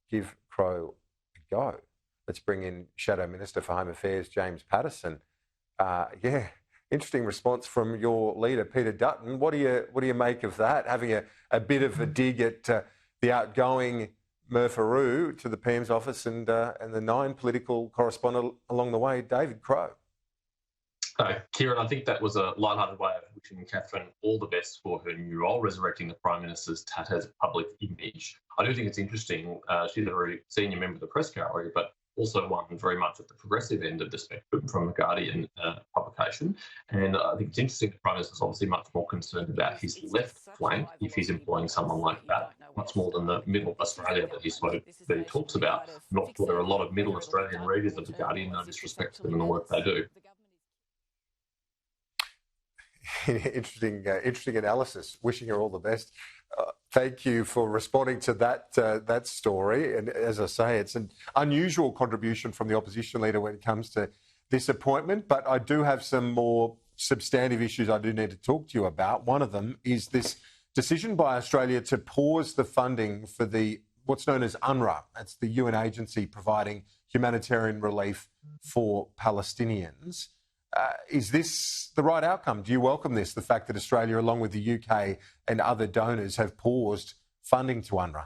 give Crow a go. Let's bring in Shadow Minister for Home Affairs, James Patterson. Interesting response from your leader, Peter Dutton. What do you make of that? Having a bit of a dig at the outgoing Murpharoo to the PM's office and the Nine political correspondent along the way, David Crow. Kieran, I think that was a lighthearted way of wishing Catherine all the best for her new role, resurrecting the Prime Minister's tattered public image. I do think it's interesting. She's a very senior member of the press gallery, but also one very much at the progressive end of the spectrum from the Guardian publication. And I think it's interesting the Prime Minister's obviously much more concerned about his left flank if he's employing someone like that, much more than the middle Australia that he talks about. Not sure there are a lot of middle Australian readers of the Guardian, no disrespect to them and the work they do. Interesting analysis. Wishing her all the best. Thank you for responding to that story. And as I say, it's an unusual contribution from the opposition leader when it comes to this appointment. But I do have some more substantive issues I do need to talk to you about. One of them is this decision by Australia to pause the funding for what's known as UNRWA. That's the UN agency providing humanitarian relief for Palestinians. Is this the right outcome? Do you welcome this, the fact that Australia, along with the UK and other donors, have paused funding to UNRWA?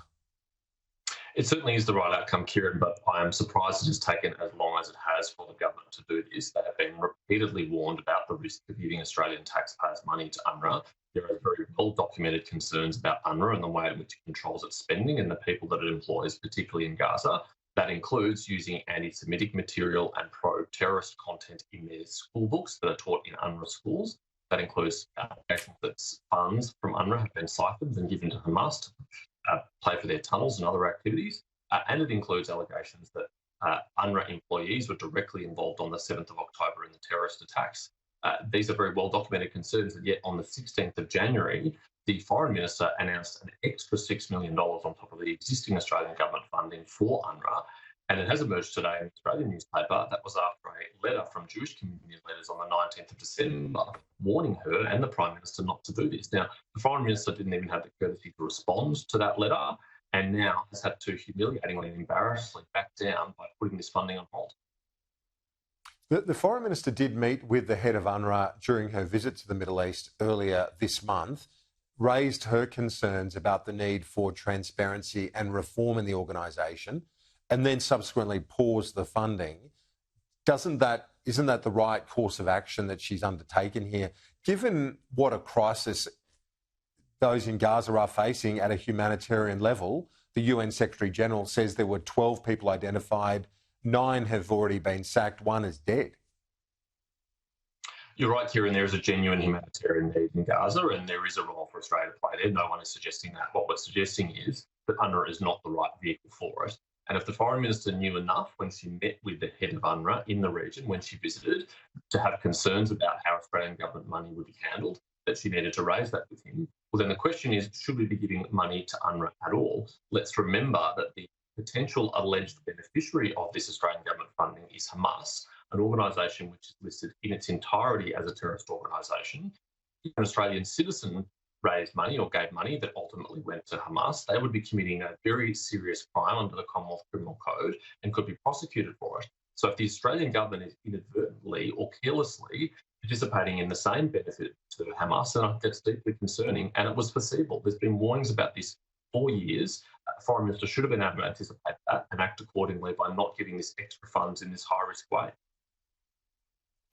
It certainly is the right outcome, Kieran, but I am surprised it has taken as long as it has for the government to do this. They have been repeatedly warned about the risk of giving Australian taxpayers money to UNRWA. There are very well-documented concerns about UNRWA and the way in which it controls its spending and the people that it employs, particularly in Gaza. That includes using anti-Semitic material and pro-terrorist content in their school books that are taught in UNRWA schools. That includes allegations that funds from UNRWA have been siphoned and given to Hamas to pay for their tunnels and other activities. And it includes allegations that UNRWA employees were directly involved on the 7th of October in the terrorist attacks. These are very well-documented concerns, and yet on the 16th of January, the Foreign Minister announced an extra $6 million on top of the existing Australian government funding for UNRWA. And it has emerged today in the Australian newspaper that was after a letter from Jewish community leaders on the 19th of December warning her and the Prime Minister not to do this. Now, the Foreign Minister didn't even have the courtesy to respond to that letter and now has had to humiliatingly and embarrassingly back down by putting this funding on hold. The Foreign Minister did meet with the head of UNRWA during her visit to the Middle East earlier this month, raised her concerns about the need for transparency and reform in the organisation, and then subsequently paused the funding. Isn't that the right course of action that she's undertaken here, given what a crisis those in Gaza are facing at a humanitarian level? The UN Secretary-General says there were 12 people identified, 9 have already been sacked, 1 is dead. You're right, Kieran. There is a genuine humanitarian need in Gaza, and there is a role for Australia to play there. No one is suggesting that. What we're suggesting is that UNRWA is not the right vehicle for it. And if the Foreign Minister knew enough when she met with the head of UNRWA in the region, when she visited, to have concerns about how Australian government money would be handled, that she needed to raise that with him, well, then the question is, should we be giving money to UNRWA at all? Let's remember that the potential alleged beneficiary of this Australian government funding is Hamas, an organisation which is listed in its entirety as a terrorist organisation. If an Australian citizen raised money or gave money that ultimately went to Hamas, they would be committing a very serious crime under the Commonwealth Criminal Code and could be prosecuted for it. So if the Australian government is inadvertently or carelessly participating in the same benefit to Hamas, then I think that's deeply concerning, and it was foreseeable. There's been warnings about this for years. The Foreign Minister should have been able to anticipate that and act accordingly by not giving this extra funds in this high-risk way.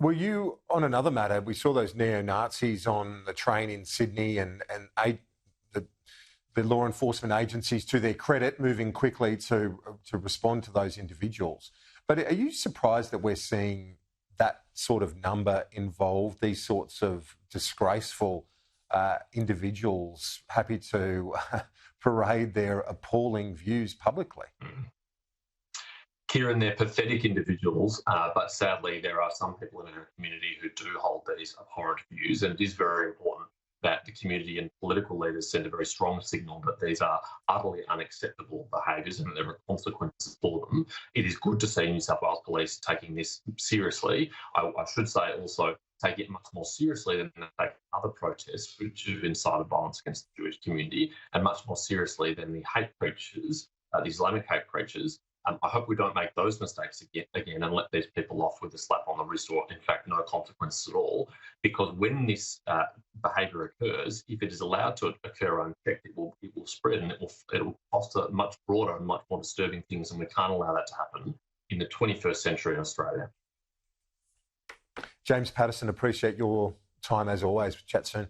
Were you, on another matter, we saw those neo-Nazis on the train in Sydney and the law enforcement agencies, to their credit, moving quickly to respond to those individuals. But are you surprised that we're seeing that sort of number involved, these sorts of disgraceful individuals happy to parade their appalling views publicly? Kieran, they're pathetic individuals, but sadly there are some people in our community who do hold these abhorrent views, and it is very important that the community and political leaders send a very strong signal that these are utterly unacceptable behaviours and there are consequences for them. It is good to see New South Wales Police taking this seriously. I should say also take it much more seriously than they take other protests which have incited violence against the Jewish community, and much more seriously than the hate preachers the Islamic hate preachers. I hope we don't make those mistakes again and let these people off with a slap on the wrist or, in fact, no consequences at all. Because when this behaviour occurs, if it is allowed to occur unchecked, it will spread and it will foster much broader and much more disturbing things, and we can't allow that to happen in the 21st century in Australia. James Patterson, appreciate your time as always. Chat soon.